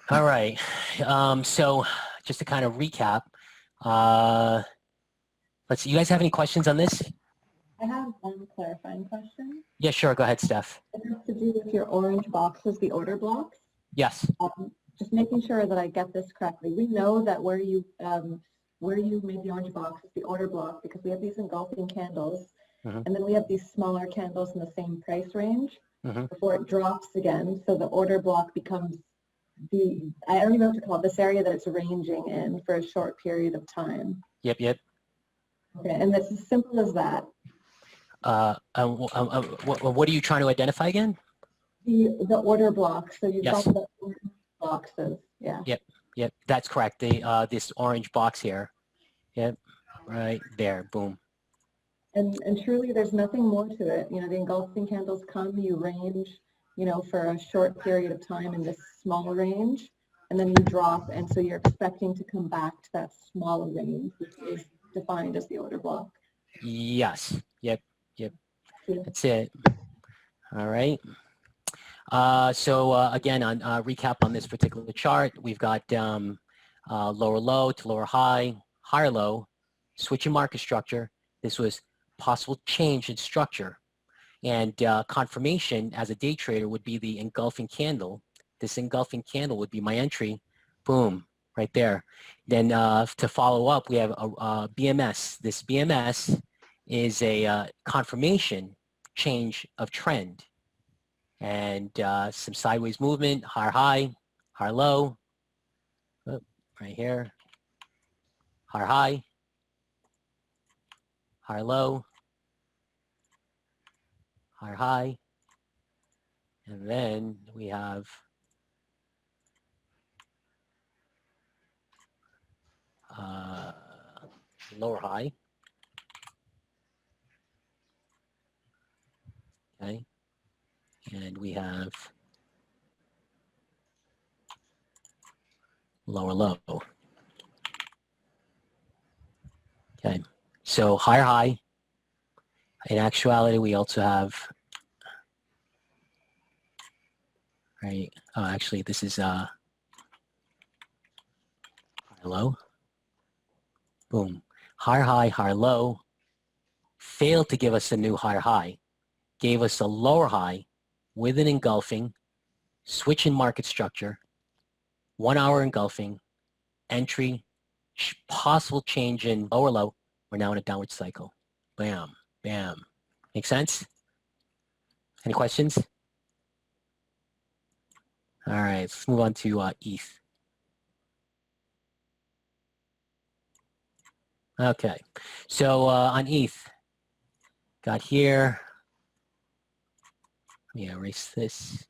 All right. So just to kind of recap, uh, let's see. You guys have any questions on this? I have one clarifying question. Yeah, sure. Go ahead, Steph. It has to do with your orange boxes, the order blocks. Yes. Just making sure that I get this correctly. We know that where you made the orange box is the order block because we have these engulfing candles, and then we have these smaller candles in the same price range before it drops again. So the order block becomes I don't even know what to call it, this area that it's ranging in for a short period of time. Yep, yep. Okay, and it's as simple as that. What are you trying to identify again? The order block. So you've Yes. got the order boxes. Yeah. Yep, yep. That's correct. This orange box here. Yep, right there. Boom. And truly, there's nothing more to it. You know, the engulfing candles come, you range, you know, for a short period of time in this small range, and then you drop, and so you're expecting to come back to that smaller range, which is defined as the order block. Yes. Yep, yep. Yeah. That's it. All right. Again, on recap on this particular chart, we've got lower low to lower high, higher low, switch in market structure. This was possible change in structure. And confirmation as a day trader would be the engulfing candle. This engulfing candle would be my entry. Boom, right there. Then to follow up, we have a BMS. This BMS is a confirmation change of trend. And some sideways movement, higher high, higher low, oh, right here, higher high, higher low, higher high, and then we have lower high, okay, and we have lower low. Okay, so higher high. In actuality, we also have, right, actually this is higher low, boom, higher high, higher low, failed to give us a new higher high, gave us a lower high with an engulfing, switch in market structure, 1 hour engulfing, entry, possible change in lower low. We're now in a downward cycle. Bam, bam. Make sense? Any questions? All right, let's move on to ETH. Okay, so on ETH, got here. Let me erase this.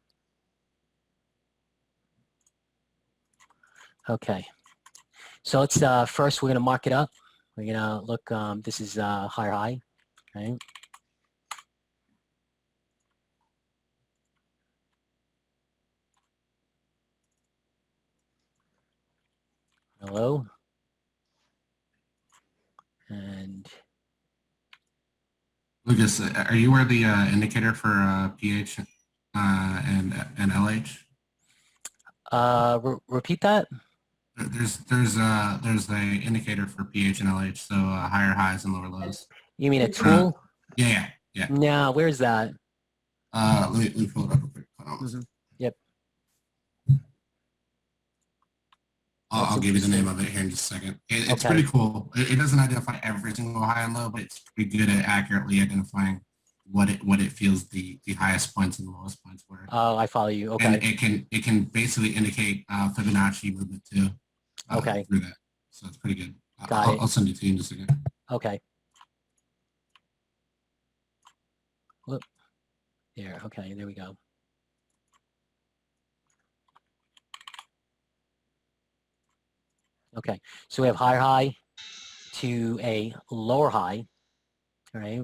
Okay, so let's first we're gonna mark it up. We're gonna look. This is higher high, right? Hello, and Lucas, are you aware of the indicator for pH and LH? repeat that. There's the indicator for pH and LH, so higher highs and lower lows. You mean a tool? Yeah. No, where's that? Let me pull it up real quick. Hold on. Yep. I'll give you the name of it here in just a second. It's Okay. pretty cool. It doesn't identify every single high and low, but it's pretty good at accurately identifying what it feels the highest points and the lowest points were. Oh, I follow you. Okay. And it can basically indicate Fibonacci movement too. Okay. Through that, so it's pretty good. Got I'll send it to you in just a second. Okay. Whoop. There. Okay. There we go. Okay. So we have higher high to a lower high. All right.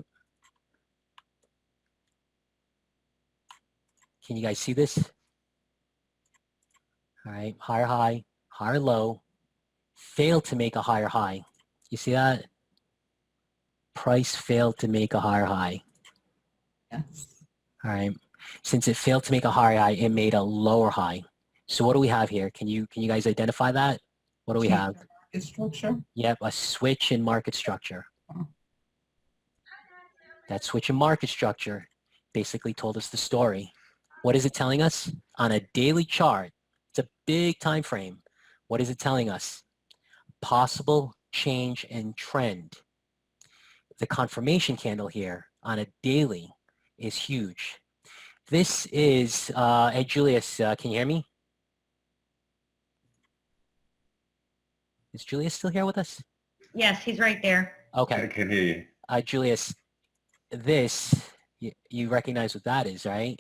Can you guys see this? All right. Higher high, higher low, failed to make a higher high. You see that? Price failed to make a higher high. Yes. All right. Since it failed to make a higher high, it made a lower high. So what do we have here? Can you guys identify that? What do we have? It's structure. Yep, a switch in market structure. That switch in market structure basically told us the story. What is it telling us? On a daily chart, it's a big time frame. What is it telling us? Possible change in trend. The confirmation candle here on a daily is huge. This is, hey Julius, can you hear me? Is Julius still here with us? Yes, he's right there. Okay. I can hear you. Julius, this, you recognize what that is, right?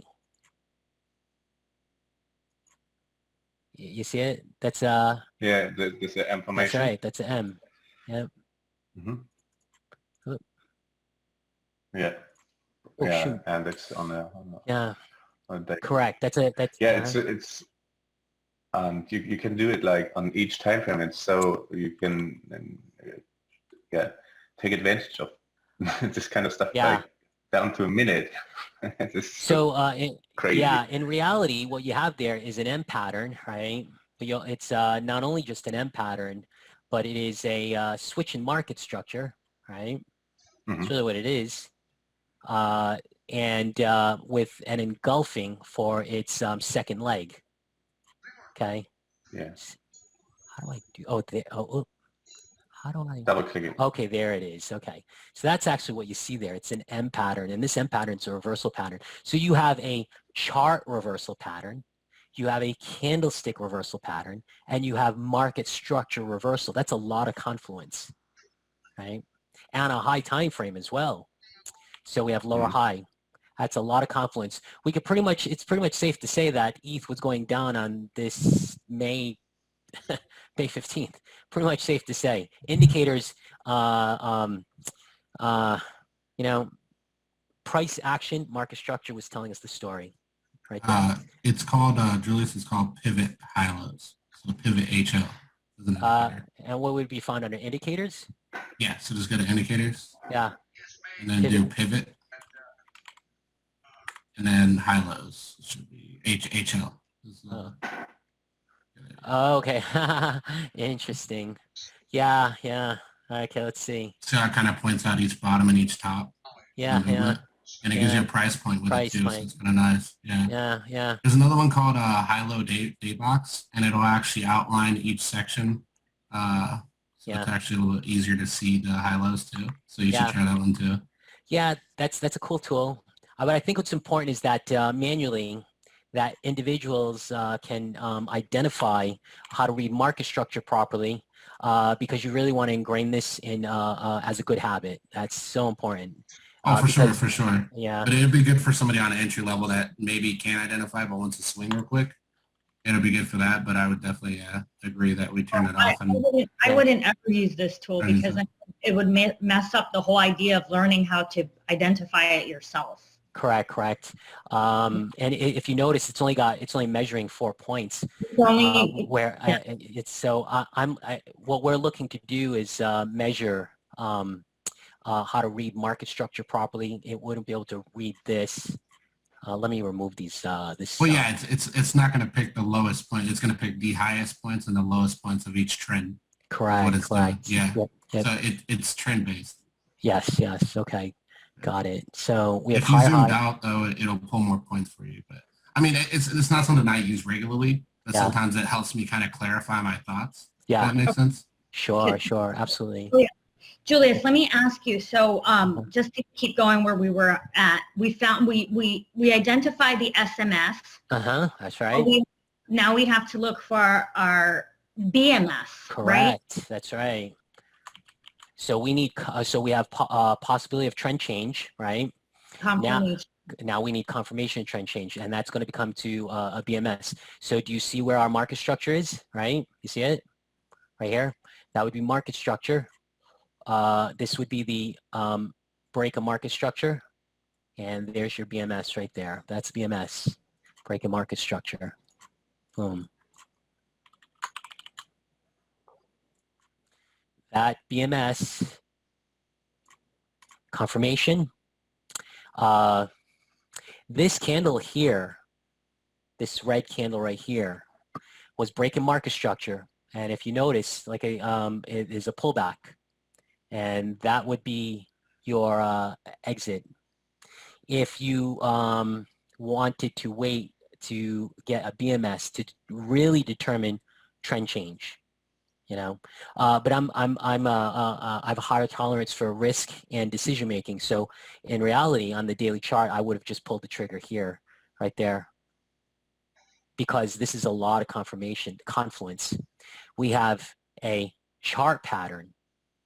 You see it? That's Yeah, there's the information. that's right. That's an M. Yep. Mm-hmm. Yeah. Oh, yeah, shoot. and it's on the Yeah. on the Correct. That's yeah, it's you can do it like on each time frame, and so you can yeah take advantage of this kind of stuff, Yeah. like down to a minute. It's So crazy. yeah, in reality, what you have there is an M pattern, right? But it's not only just an M pattern, but it is a switch in market structure, right? That's really what it is. And with an engulfing for its second leg. Okay. Yeah. How do I do? How do I? Double click it. Okay, there it is. Okay. So that's actually what you see there. It's an M pattern, and this M pattern is a reversal pattern. So you have a chart reversal pattern, you have a candlestick reversal pattern, and you have market structure reversal. That's a lot of confluence, right? And a high time frame as well. So we have lower high. That's a lot of confluence. We could pretty much, it's pretty much safe to say that ETH was going down on this May 15th. Pretty much safe to say. Indicators, you know, price action, market structure was telling us the story right there. It's called, Julius, it's called pivot high lows. So pivot HL. And what would be found under indicators? Yeah, so just go to indicators. Yeah. And then do pivot. And then high lows. It should be HL. Okay. Interesting. Yeah, yeah. Okay, let's see. So it kind of points out each bottom and each top. Yeah, yeah. And it gives you a price point with price it too, point. so it's kind of nice. Yeah. Yeah, yeah. There's another one called high-low day box, and it'll actually outline each section. So it's actually a little easier to see the high-lows too. So you should try that one too. Yeah, that's a cool tool. But I think what's important is that manually, that individuals can identify how to read market structure properly, because you really want to ingrain this in as a good habit. That's so important. Oh, for sure. Yeah. But it'd be good for somebody on an entry level that maybe can't identify but wants to swing real quick. It'll be good for that, but I would definitely agree that we turn it off. I wouldn't ever use this tool because it would mess up the whole idea of learning how to identify it yourself. Correct. And if you notice, it's only measuring 4 points. What we're looking to do is measure how to read market structure properly. It wouldn't be able to read this. Let me remove these. Well, yeah, it's not going to pick the lowest point. It's going to pick the highest points and the lowest points of each trend. Correct. Yeah. Yep. So it's trend based. Yes. Okay. Got it. So we have if you zoomed out though, it'll pull more points for you. But I mean, it's not something I use regularly, but sometimes it helps me kind of clarify my thoughts. Yeah. That makes sense. Sure. Absolutely. Julius, let me ask you. So just to keep going where we were at, we found we identified the SMS. That's right. Now we have to look for our BMS. Correct. Right? That's right. So we need. So we have possibility of trend change, right? Now we need confirmation of trend change, and that's going to become to a BMS. So do you see where our market structure is? Right? You see it right here? That would be market structure. This would be the break of market structure, and there's your BMS right there. That's BMS, break of market structure. Boom. That BMS confirmation. This candle here, this red candle right here, was breaking market structure. And if you notice, like it is a pullback, and that would be your exit. If you wanted to wait to get a BMS to really determine trend change, you know, but I have a higher tolerance for risk and decision making. So in reality, on the daily chart, I would have just pulled the trigger here, right there, because this is a lot of confluence. We have a chart pattern,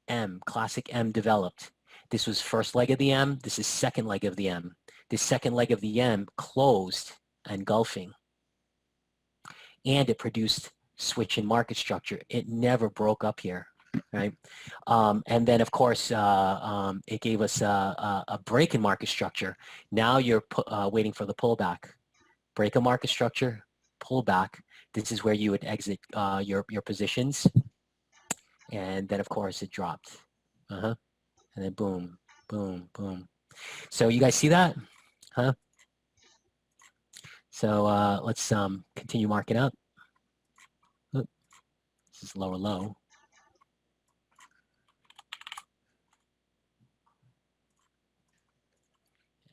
M, classic M developed. This was first leg of the M. This is second leg of the M. This second leg of the M closed engulfing, and it produced switch in market structure. It never broke up here, right? And then, of course, it gave us a break in market structure. Now you're waiting for the pullback. Break a market structure, pullback. This is where you would exit your positions. And then, of course, it dropped. And then boom, boom, boom. So you guys see that? Huh? So let's continue marking up. Oop. This is lower low.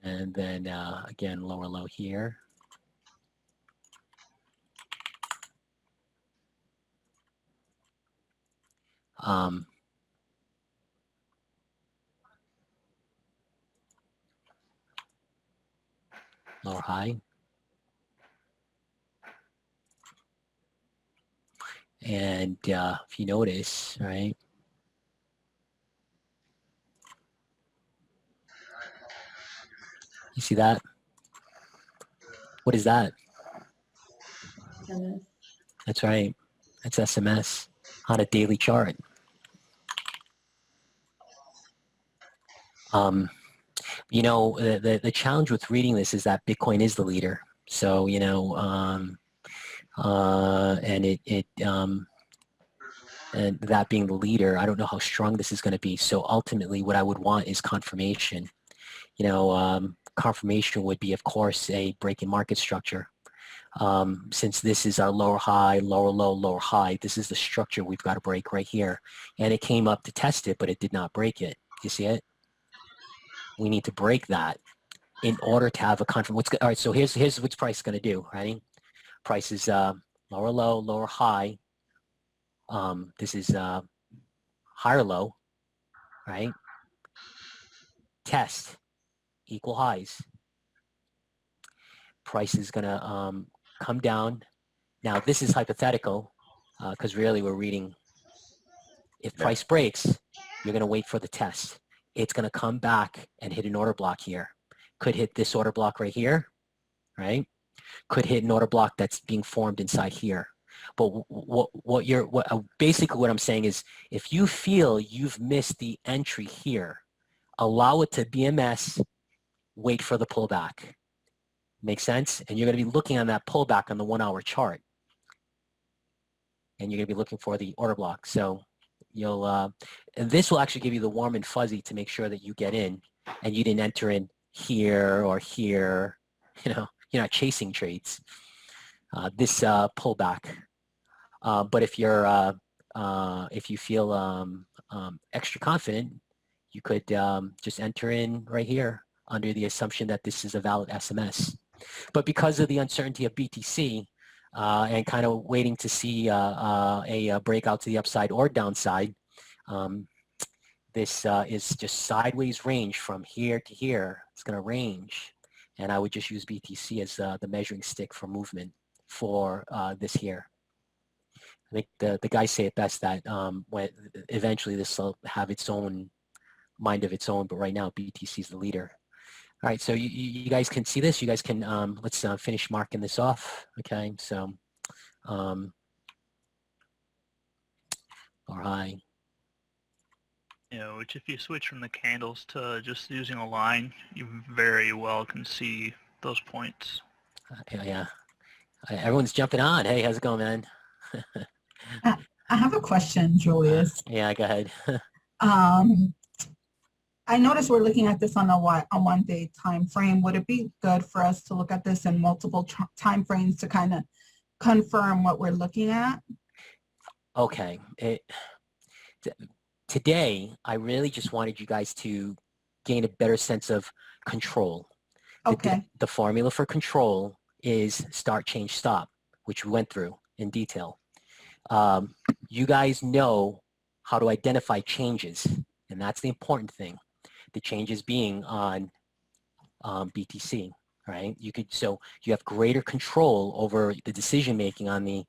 And then again, lower low here. Lower high. And if you notice, right, you see that? What is that? MS. That's right. That's SMS on a daily chart. You know, the challenge with reading this is that Bitcoin is the leader. So, you know, and and that being the leader, I don't know how strong this is going to be. So ultimately what I would want is confirmation. You know, confirmation would be, of course, a break in market structure. Since this is our lower high, lower low, lower high, this is the structure we've got to break right here. And it came up to test it, but it did not break it. You see it? We need to break that in order to have a confirmation. All right, so here's what price is going to do, right? Price is lower low, lower high. This is higher low, right? Test, equal highs. Price is going to come down. Now, this is hypothetical because really we're reading. If price breaks, you're going to wait for the test. It's going to come back and hit an order block here. Could hit this order block right here, right? Could hit an order block that's being formed inside here. But basically what I'm saying is, if you feel you've missed the entry here, allow it to BMS, wait for the pullback. Make sense? And you're going to be looking on that pullback on the 1 hour chart. And you're going to be looking for the order block. So you'll, and this will actually give you the warm and fuzzy to make sure that you get in and you didn't enter in here or here. You know, you're not chasing trades. This pullback. But if you're, if you feel extra confident, you could just enter in right here under the assumption that this is a valid SMS. But because of the uncertainty of BTC and kind of waiting to see a breakout to the upside or downside, this is just sideways range from here to here. It's going to range. And I would just use BTC as the measuring stick for movement for this here. I think the guys say it best that when eventually this will have its own mind of its own, but right now BTC is the leader. All right, so you guys can see this. You guys can, let's finish marking this off, okay? So, or high. Yeah, which if you switch from the candles to just using a line, you very well can see those points. Yeah. Everyone's jumping on. Hey, how's it going, man? I have a question, Julius. Yeah, go ahead. I noticed we're looking at this on a 1 day time frame. Would it be good for us to look at this in multiple time frames to kind of confirm what we're looking at? Okay. Today, I really just wanted you guys to gain a better sense of control. Okay. The formula for control is start, change, stop, which we went through in detail. You guys know how to identify changes, and that's the important thing. The changes being on BTC, right? So you have greater control over the decision making on the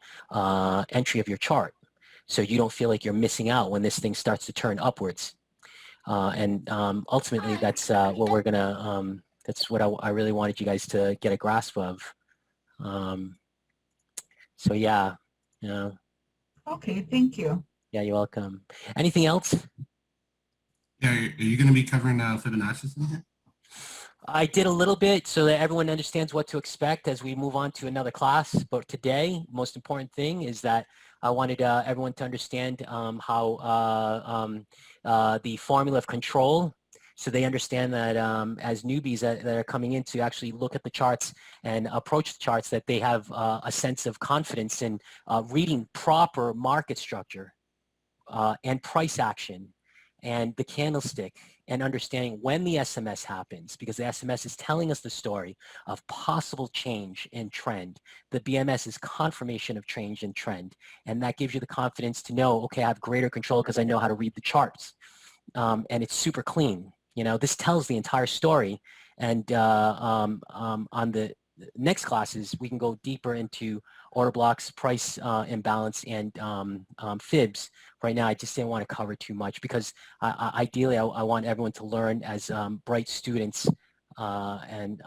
entry of your chart. So you don't feel like you're missing out when this thing starts to turn upwards. And ultimately, that's what we're gonna. That's what I really wanted you guys to get a grasp of. So yeah, you know. Okay, thank you. Yeah, you're welcome. Anything else? Yeah, are you going to be covering Fibonacci in here? I did a little bit so that everyone understands what to expect as we move on to another class. But today, most important thing is that I wanted everyone to understand how the formula of control, so they understand that as newbies that are coming in to actually look at the charts and approach the charts, that they have a sense of confidence in reading proper market structure and price action and the candlestick, and understanding when the SMS happens, because the SMS is telling us the story of possible change in trend. The BMS is confirmation of change in trend, and that gives you the confidence to know, okay, I have greater control because I know how to read the charts, and it's super clean. You know, this tells the entire story, and on the next classes, we can go deeper into order blocks, price imbalance, and fibs. Right now, I just didn't want to cover too much because ideally, I want everyone to learn as bright students and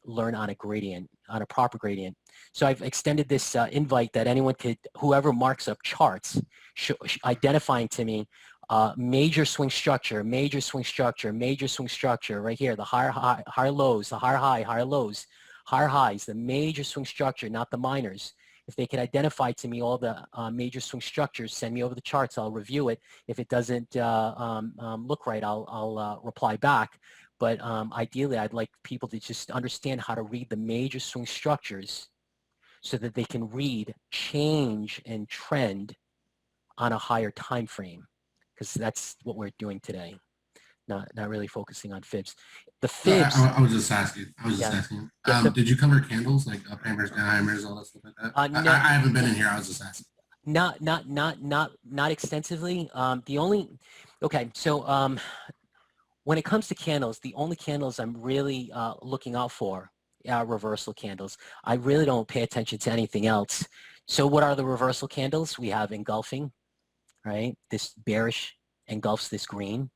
learn on a gradient, on a proper gradient. So I've extended this invite that anyone could, whoever marks up charts, identifying to me major swing structure, major swing structure, major swing structure, right here, the higher lows, the higher lows, higher highs, the major swing structure, not the minors. If they could identify to me all the major swing structures, send me over the charts. I'll review it. If it doesn't look right, I'll reply back. But ideally, I'd like people to just understand how to read the major swing structures so that they can read change and trend on a higher time frame, because that's what we're doing today. Not really focusing on fibs. The fibs. I was just asking. Asking. Yeah, did you cover candles like up hammers, down hammers, all that stuff like that? No, I haven't been in here. I was just asking. Not extensively. Okay. So when it comes to candles, the only candles I'm really looking out for are reversal candles. I really don't pay attention to anything else. So what are the reversal candles? We have engulfing, right? This bearish engulfs this green.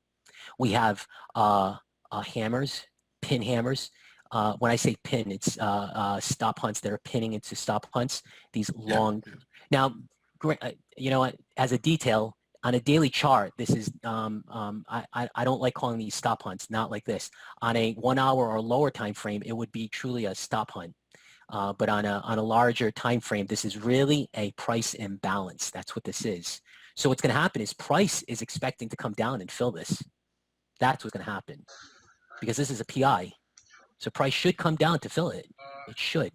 We have hammers, pin hammers. When I say pin, it's stop hunts that are pinning into stop hunts. These long. Yeah. Now, you know what? As a detail on a daily chart, this is I don't like calling these stop hunts. Not like this. On a 1 hour or lower time frame, it would be truly a stop hunt. But on a larger time frame, this is really a price imbalance. That's what this is. So what's going to happen is price is expecting to come down and fill this. That's what's going to happen, because this is a PI. So price should come down to fill it. It should.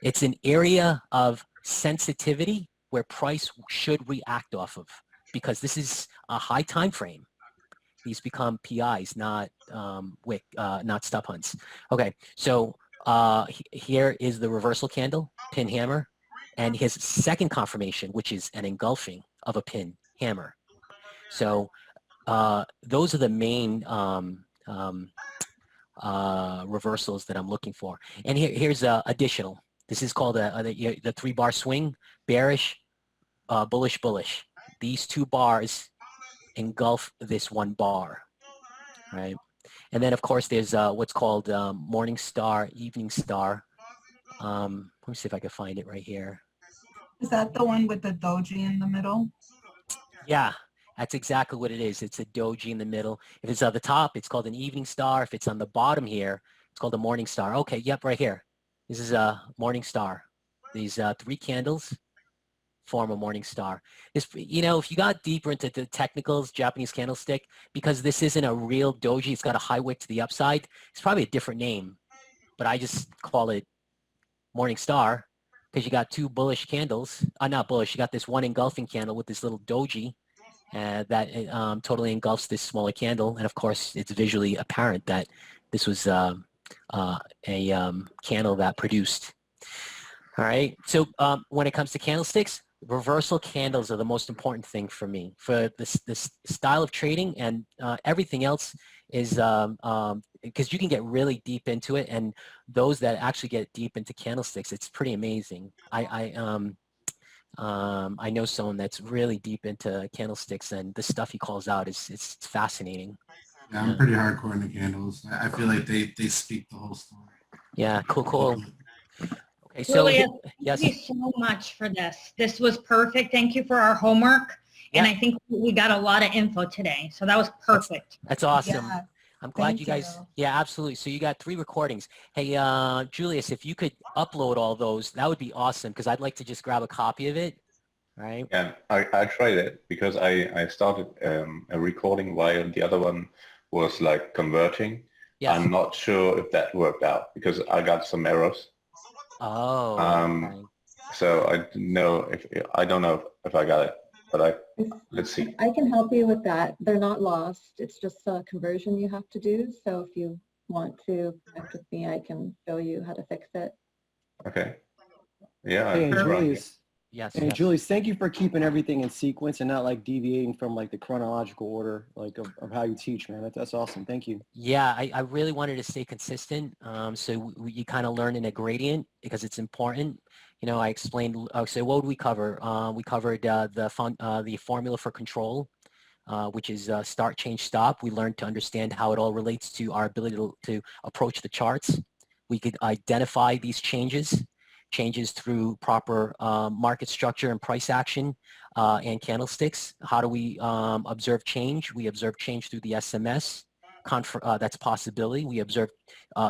It's an area of sensitivity where price should react off of, because this is a high time frame. These become PIs, not not stop hunts. Okay, so here is the reversal candle, pin hammer, and his second confirmation, which is an engulfing of a pin hammer. So those are the main reversals that I'm looking for. And here's additional. This is called the 3-bar swing, bearish, bullish, bullish. These 2 bars engulf this 1 bar, right? And then, of course, there's what's called morning star, evening star. Let me see if I can find it right here. Is that the one with the doji in the middle? Yeah, that's exactly what it is. It's a doji in the middle. If it's at the top, it's called an evening star. If it's on the bottom here, it's called a morning star. Okay, yep, right here. This is a morning star. These 3 candles form a morning star. This, you know, if you got deeper into the technicals, Japanese candlestick, because this isn't a real doji, it's got a high wick to the upside. It's probably a different name, but I just call it morning star. because you got two bullish candles. Not bullish. You got this one engulfing candle with this little doji that totally engulfs this smaller candle. And of course, it's visually apparent that this was a candle that produced. All right. So when it comes to candlesticks, reversal candles are the most important thing for me. For this style of trading, and everything else is because you can get really deep into it, and those that actually get deep into candlesticks, it's pretty amazing. I know someone that's really deep into candlesticks, and the stuff he calls out is it's fascinating. Yeah, I'm pretty hardcore into candles. I feel like they speak the whole story. Yeah, cool. Okay, so Julia, yes. thank you so much for this. This was perfect. Thank you for our homework. And Yeah. I think we got a lot of info today. So that was perfect. That's awesome. Yeah, I'm glad thank you guys, you. yeah, absolutely. So you got 3 recordings. Hey, Julius, if you could upload all those, that would be awesome because I'd like to just grab a copy of it. All right. Yeah, I tried it because I started a recording while the other one was like converting. Yes. I'm not sure if that worked out because I got some errors. Oh, okay. So I don't know if I got it, but let's see. I can help you with that. They're not lost. It's just a conversion you have to do. So if you want to connect with me, I can show you how to fix it. Okay. Yeah. Hey, and it's wrong. Julius, Yes. and Yes. Julius, thank you for keeping everything in sequence and not like deviating from like the chronological order like of how you teach, man. That's awesome. Thank you. Yeah, I really wanted to stay consistent. So you kind of learn in a gradient because it's important. You know, I explained. So what would we cover? We covered the formula for control, which is start, change, stop. We learned to understand how it all relates to our ability to approach the charts. We could identify these changes through proper market structure and price action and candlesticks. How do we observe change? We observe change through the SMS. That's possibility. We observe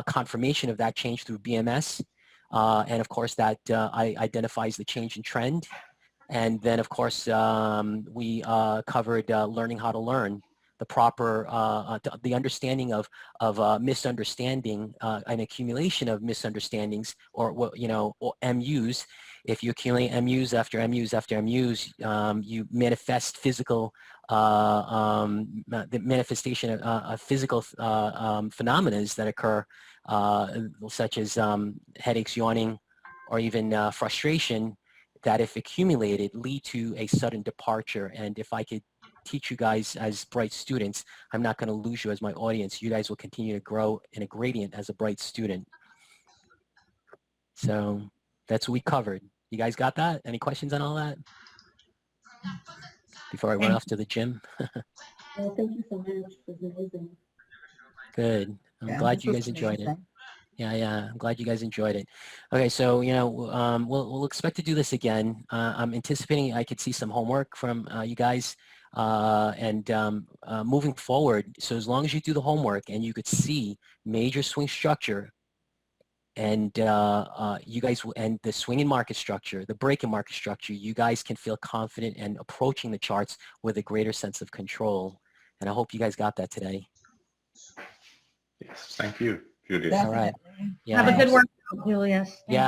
confirmation of that change through BMS. And of course, that identifies the change in trend. And then, of course, we covered learning how to learn, the proper, the understanding of misunderstanding, an accumulation of misunderstandings, or or MUs. If you accumulate MUs after MUs after MUs, you manifest physical, the manifestation of physical phenomena that occur, such as headaches, yawning, or even frustration, that if accumulated lead to a sudden departure. And if I could teach you guys as bright students, I'm not going to lose you as my audience. You guys will continue to grow in a gradient as a bright student. So that's what we covered. You guys got that? Any questions on all that? Before I run off to the gym? Well, thank you so much. It was amazing. Good. I'm Yeah, glad this you was guys enjoyed it. amazing. Yeah. I'm glad you guys enjoyed it. Okay, so we'll expect to do this again. I'm anticipating I could see some homework from you guys, and moving forward. So as long as you do the homework and you could see major swing structure, and you guys and the swing in market structure, the break in market structure, you guys can feel confident and approaching the charts with a greater sense of control. And I hope you guys got that today. Yes. Thank you, Julius. All right. Definitely. Yeah. Have a good workout, Julius. Yeah.